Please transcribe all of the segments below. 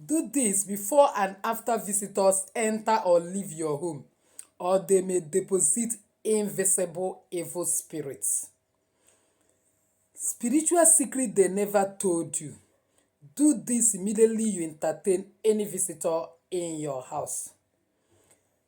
Do this before and after visitors enter or leave your home, or they may deposit invisible evil spirits. Spiritual secret they never told you. Do this immediately you entertain any visitor in your house.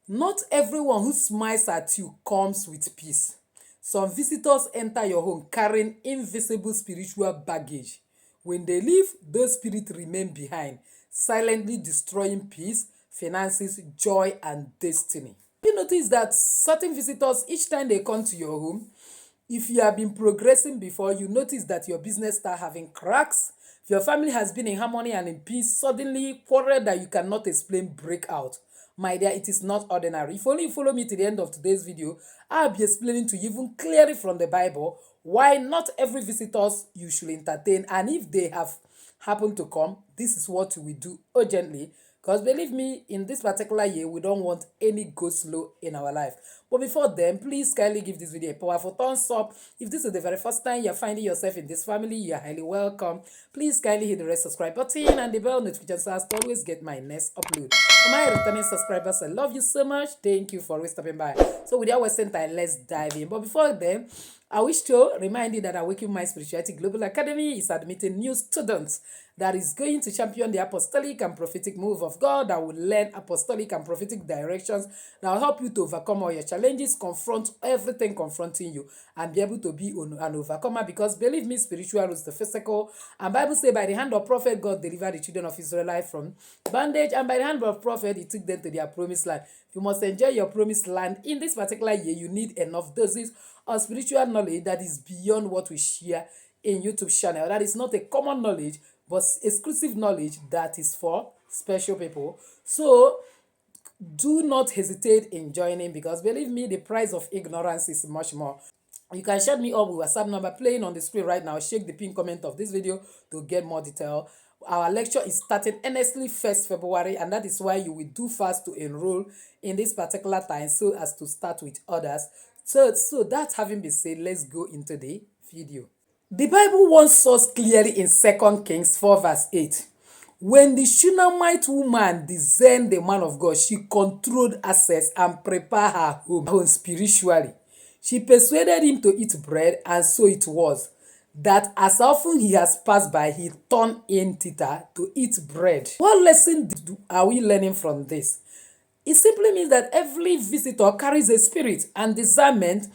Not everyone who smiles at you comes with peace. Some visitors enter your home carrying invisible spiritual baggage. When they leave, those spirits remain behind, silently destroying peace, finances, joy, and destiny. You notice that certain visitors, each time they come to your home, if you have been progressing before, you notice that your business start having cracks. If your family has been in harmony and in peace, suddenly quarrel that you cannot explain break out. My dear, it is not ordinary. If only you follow me to the end of today's video, I'll be explaining to you even clearly from the Bible why not every visitors you should entertain, and if they have happened to come, this is what we do urgently. Because believe me, in this particular year, we don't want any go slow in our life. But before then, please kindly give this video a powerful thumbs up. If this is the very first time you're finding yourself in this family, you're highly welcome. Please kindly hit the red subscribe button and the bell notification so as to always get my next upload. For my returning subscribers, I love you so much. Thank you for always stopping by. So without wasting time, let's dive in. But before then, I wish to remind you that Awaken My Spirituality Global Academy is admitting new students that is going to champion the apostolic and prophetic move of God, that will learn apostolic and prophetic directions that will help you to overcome all your challenges, confront everything confronting you, and be able to be an overcomer. Because believe me, spiritual is the physical. And Bible say by the hand of prophet, God delivered the children of Israel from bondage, and by the hand of prophet, he took them to their promised land. You must enjoy your promised land in this particular year. You need enough doses of spiritual knowledge that is beyond what we share in YouTube channel. That is not a common knowledge, but exclusive knowledge that is for special people. So do not hesitate in joining, because believe me, the price of ignorance is much more. You can chat me up with WhatsApp number playing on the screen right now. Shake the pin comment of this video to get more detail. Our lecture is starting honestly 1st February, and that is why you will do fast to enroll in this particular time so as to start with others. So that having been said, let's go into the video. The Bible warns us clearly in 2 Kings 4 verse 8. When the Shunammite woman discerned the man of God, she controlled access and prepared her home spiritually. She persuaded him to eat bread, and so it was that as often he has passed by, he turned in thither to eat bread. What lesson are we learning from this? It simply means that every visitor carries a spirit, and discernment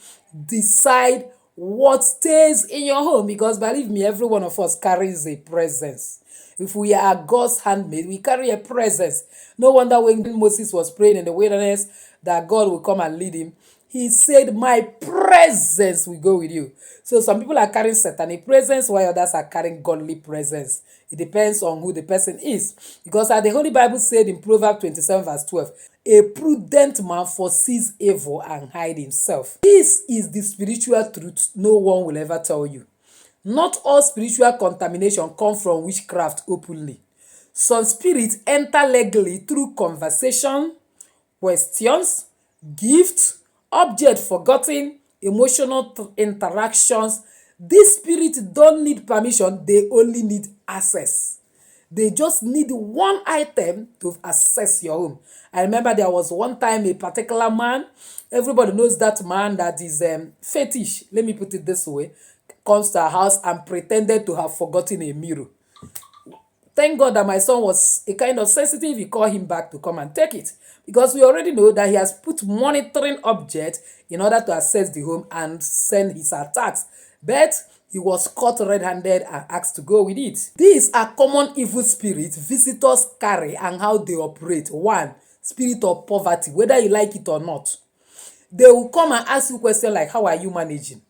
decide what stays in your home, because believe me, every one of us carries a presence. If we are God's handmaid, we carry a presence. No wonder when Moses was praying in the wilderness that God will come and lead him, he said, my presence will go with you. So some people are carrying satanic presence, while others are carrying godly presence. It depends on who the person is. Because as the Holy Bible said in Proverbs 27 verse 12, a prudent man foresees evil and hides himself. This is the spiritual truth no one will ever tell you. Not all spiritual contamination comes from witchcraft openly. Some spirits enter legally through conversation, questions, gifts, objects forgotten, emotional interactions. These spirits don't need permission, they only need access. They just need one item to access your home. I remember there was one time a particular man, everybody knows that man that is fetish, let me put it this way, comes to our house and pretended to have forgotten a mirror. Thank God that my son was a kind of sensitive. He called him back to come and take it, because we already know that he has put monitoring object in order to access the home and send his attacks. But he was caught red-handed and asked to go with it. These are common evil spirits visitors carry and how they operate. One, spirit of poverty, whether you like it or not. They will come and ask you questions like, how are you managing?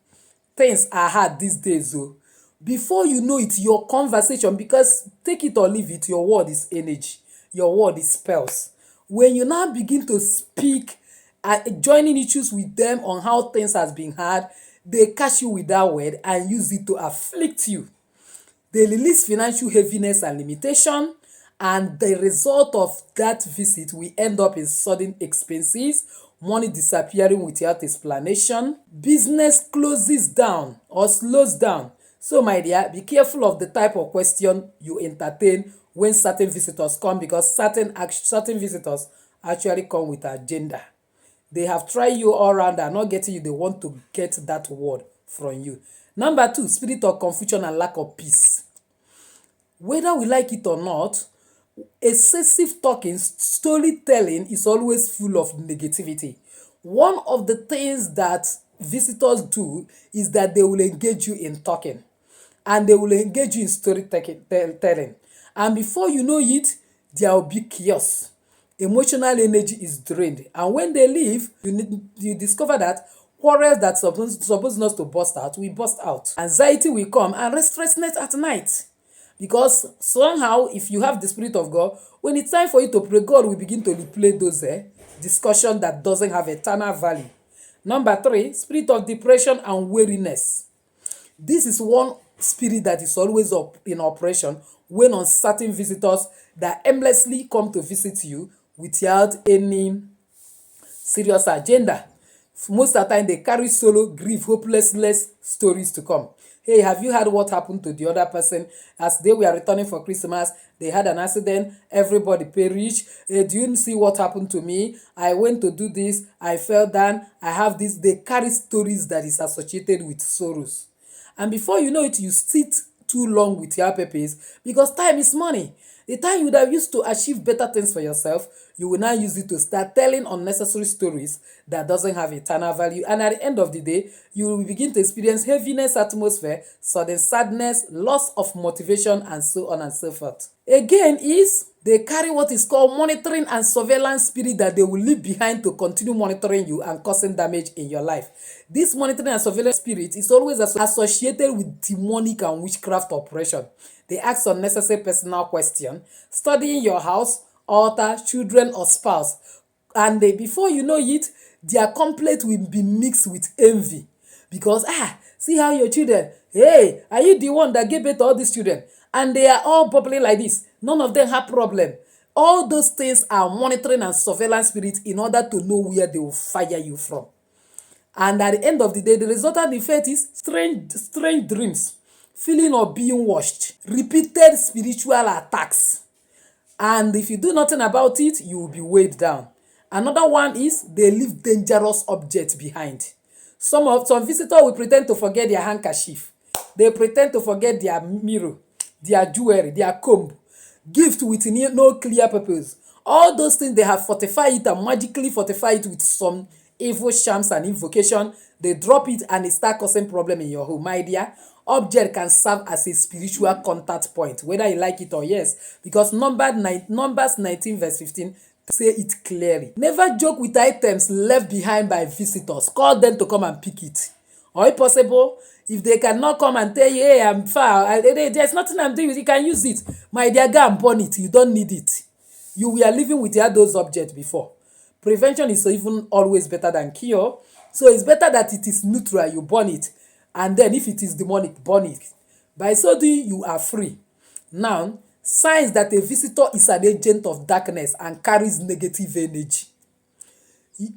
Things are hard these days, though. Before you know it, your conversation, because take it or leave it, your word is energy, your word is spells. When you now begin to speak, joining issues with them on how things has been hard, they catch you with that word and use it to afflict you. They release financial heaviness and limitation, and the result of that visit will end up in sudden expenses, money disappearing without explanation, business closes down or slows down. So my dear, be careful of the type of question you entertain when certain visitors come, because certain visitors actually come with agenda. They have tried you all around, they are not getting you, they want to get that word from you. Number two, spirit of confusion and lack of peace. Whether we like it or not, excessive talking, storytelling is always full of negativity. One of the things that visitors do is that they will engage you in talking, and they will engage you in telling. And before you know it, there will be chaos. Emotional energy is drained. And when they leave, you discover that quarrels that supposed not to burst out will burst out. Anxiety will come and restlessness at night. Because somehow, if you have the Spirit of God, when it's time for you to pray, God will begin to replay those discussion that doesn't have eternal value. Number three, spirit of depression and weariness. This is one spirit that is always up in operation when uncertain visitors that aimlessly come to visit you without any serious agenda. Most of the time, they carry sorrow, grief, hopelessness stories to come. Hey, have you heard what happened to the other person? As they were returning for Christmas, they had an accident, everybody perished. Hey, do you see what happened to me? I went to do this, I fell down, I have this. They carry stories that is associated with sorrows. And before you know it, you sit too long with your purpose, because time is money. The time you would have used to achieve better things for yourself, you will now use it to start telling unnecessary stories that doesn't have eternal value. And at the end of the day, you will begin to experience heaviness atmosphere, sudden sadness, loss of motivation, and so on and so forth. Again is they carry what is called monitoring and surveillance spirit that they will leave behind to continue monitoring you and causing damage in your life. This monitoring and surveillance spirit is always associated with demonic and witchcraft operation. They ask unnecessary personal questions, studying your house, altar, children, or spouse. And before you know it, their complaint will be mixed with envy. Because, see how your children, hey, are you the one that gave birth to all these children? And they are all bubbling like this. None of them have problem. All those things are monitoring and surveillance spirit in order to know where they will fire you from. And at the end of the day, the resultant effect is strange dreams, feeling of being watched, repeated spiritual attacks. And if you do nothing about it, you will be weighed down. Another one is they leave dangerous objects behind. Some visitors will pretend to forget their handkerchief. They pretend to forget their mirror, their jewelry, their comb, gift with no clear purpose. All those things, they have fortified it and magically fortified it with some evil charms and invocation. They drop it and it start causing problem in your home. My dear, object can serve as a spiritual contact point, whether you like it or yes, because Numbers 19 verse 15 say it clearly. Never joke with items left behind by visitors. Call them to come and pick it. Or if possible, if they cannot come and tell you, hey, I'm far, there's nothing I'm doing with it, you can use it. My dear, go and burn it. You don't need it. You were living with those objects before. Prevention is even always better than cure. So it's better that it is neutral, you burn it. And then if it is demonic, burn it. By so doing, you are free. Now, signs that a visitor is an agent of darkness and carries negative energy.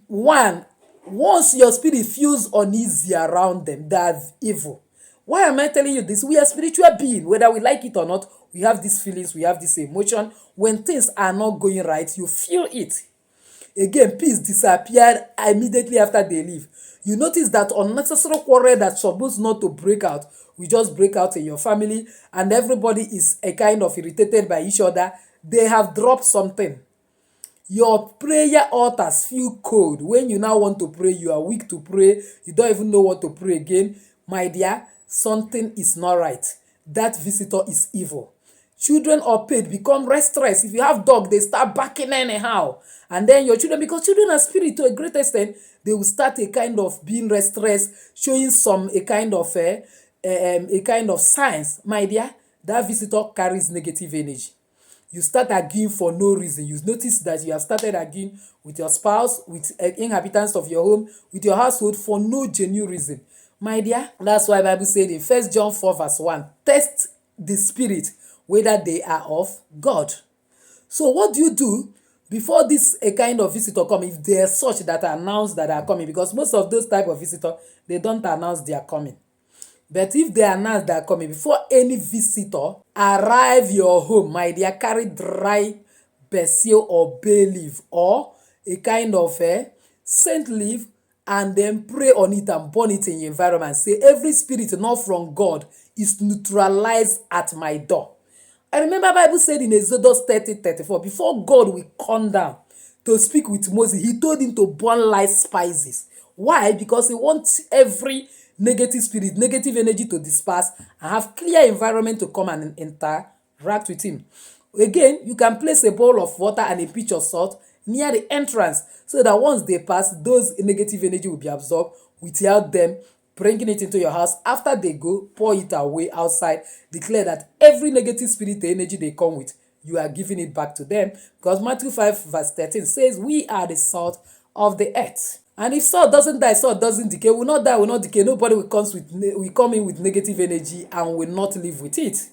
One, once your spirit feels uneasy around them, they are evil. Why am I telling you this? We are spiritual beings, whether we like it or not. We have these feelings, we have this emotion. When things are not going right, you feel it. Again, peace disappeared immediately after they leave. You notice that unnecessary quarrel that's supposed not to break out will just break out in your family, and everybody is a kind of irritated by each other. They have dropped something. Your prayer altars feel cold. When you now want to pray, you are weak to pray. You don't even know what to pray again. My dear, something is not right. That visitor is evil. Children or pet become restless. If you have dog, they start barking anyhow. And then your children, because children are spirit to a great extent, they will start a kind of being restless, showing a kind of signs. My dear, that visitor carries negative energy. You start arguing for no reason. You notice that you have started arguing with your spouse, with inhabitants of your home, with your household for no genuine reason. My dear, that's why the Bible said in 1 John 4 verse 1, test the spirit whether they are of God. So what do you do before this a kind of visitor come, if they are such that are announced that are coming? Because most of those type of visitor, they don't announce they are coming. But if they announce they are coming, before any visitor arrive your home, my dear, carry dry basil or bay leaf or a kind of scent leaf, and then pray on it and burn it in your environment. Say, every spirit not from God is neutralized at my door. I remember Bible said in Exodus 30:34, before God will come down to speak with Moses, he told him to burn light spices. Why? Because he wants every negative spirit, negative energy to disperse and have clear environment to come and interact with him. Again, you can place a bowl of water and a pinch of salt near the entrance so that once they pass, those negative energy will be absorbed without them bringing it into your house. After they go, pour it away outside. Declare that every negative spirit, the energy they come with, you are giving it back to them. Because Matthew 5 verse 13 says, we are the salt of the earth. And if salt doesn't die, salt doesn't decay, will not die, will not decay. Nobody will come in with negative energy and will not live with it.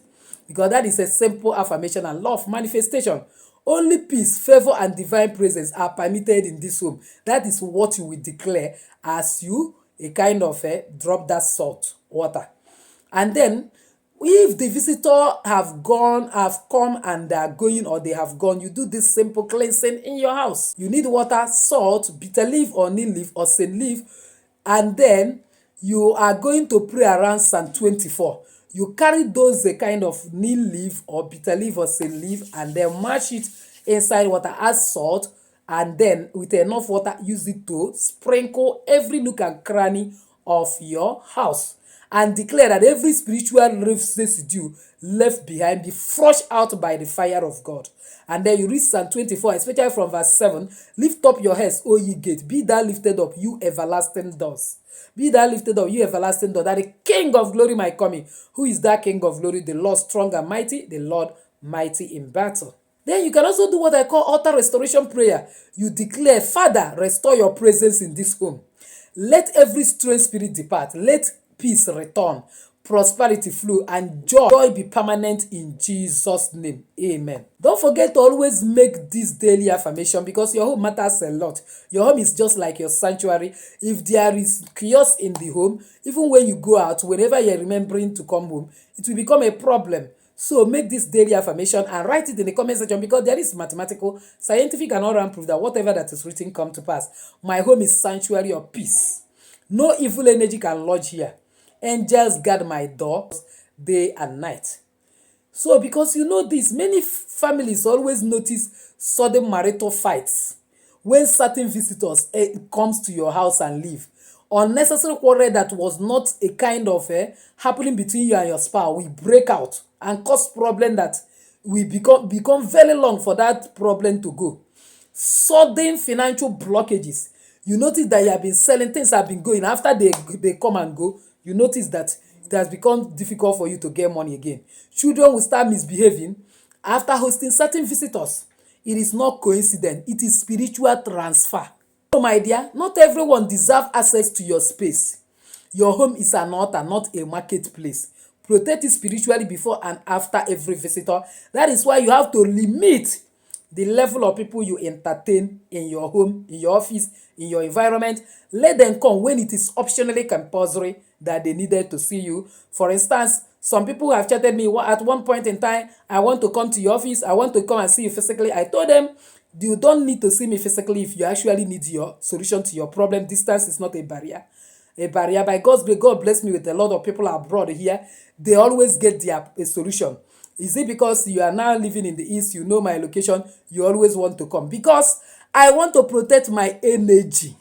Because that is a simple affirmation and law of manifestation. Only peace, favor, and divine presence are permitted in this home. That is what you will declare as you a kind of drop that salt water. And then if the visitor have come and they are going, or they have gone, you do this simple cleansing in your house. You need water, salt, bitter leaf or neem leaf or saint leaf, and then you are going to pray around Psalm 24. You carry those a kind of neem leaf or bitter leaf or saint leaf, and then mash it inside water, add salt, and then with enough water use it to sprinkle every nook and cranny of your house, and declare that every spiritual residue left behind be flushed out by the fire of God. And then you read Psalm 24, especially from verse 7. Lift up your heads, O ye gates, be thou lifted up, you everlasting doors. Be thou lifted up, you everlasting door, that the King of glory might come in. Who is that King of glory? The Lord strong and mighty, the Lord mighty in battle. Then you can also do what I call altar restoration prayer. You declare, Father, restore your presence in this home. Let every strange spirit depart. Let peace return, prosperity flow, and joy be permanent in Jesus' name. Amen. Don't forget to always make this daily affirmation, because your home matters a lot. Your home is just like your sanctuary. If there is chaos in the home, even when you go out, whenever you're remembering to come home, it will become a problem. So make this daily affirmation and write it in the comment section, because there is mathematical, scientific, and all-round proof that whatever that is written come to pass. My home is sanctuary of peace. No evil energy can lodge here. Angels guard my doors day and night. So because you know this, many families always notice sudden marital fights when certain visitors comes to your house and live. Unnecessary quarrel that was not a kind of happening between you and your spouse will break out and cause problem that will become very long for that problem to go. Sudden financial blockages. You notice that you have been selling, things have been going. After they come and go, you notice that it has become difficult for you to get money again. Children will start misbehaving after hosting certain visitors. It is not coincidence, it is spiritual transfer. So my dear, not everyone deserves access to your space. Your home is an altar, not a marketplace. Protect it spiritually before and after every visitor. That is why you have to limit the level of people you entertain in your home, in your office, in your environment. Let them come when it is optionally compulsory that they needed to see you. For instance, some people have chatted me at one point in time, I want to come to your office, I want to come and see you physically. I told them, you don't need to see me physically if you actually need your solution to your problem. Distance is not a barrier. A barrier. By God's grace, God bless me with a lot of people abroad here. They always get their a solution. Is it because you are now living in the east, you know my location, you always want to come? Because I want to protect my energy.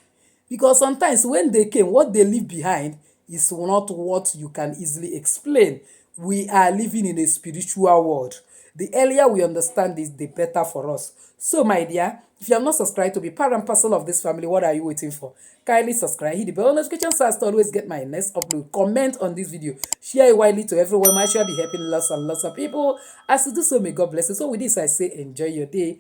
Because sometimes when they came, what they leave behind is not what you can easily explain. We are living in a spiritual world. The earlier we understand this, the better for us. So, my dear, if you are not subscribed to be part and parcel of this family, what are you waiting for? Kindly subscribe, hit the bell notification so as to always get my next upload. Comment on this video, share it widely to everyone. I shall be helping lots and lots of people. As you do so, may God bless you. So, with this, I say, enjoy your day.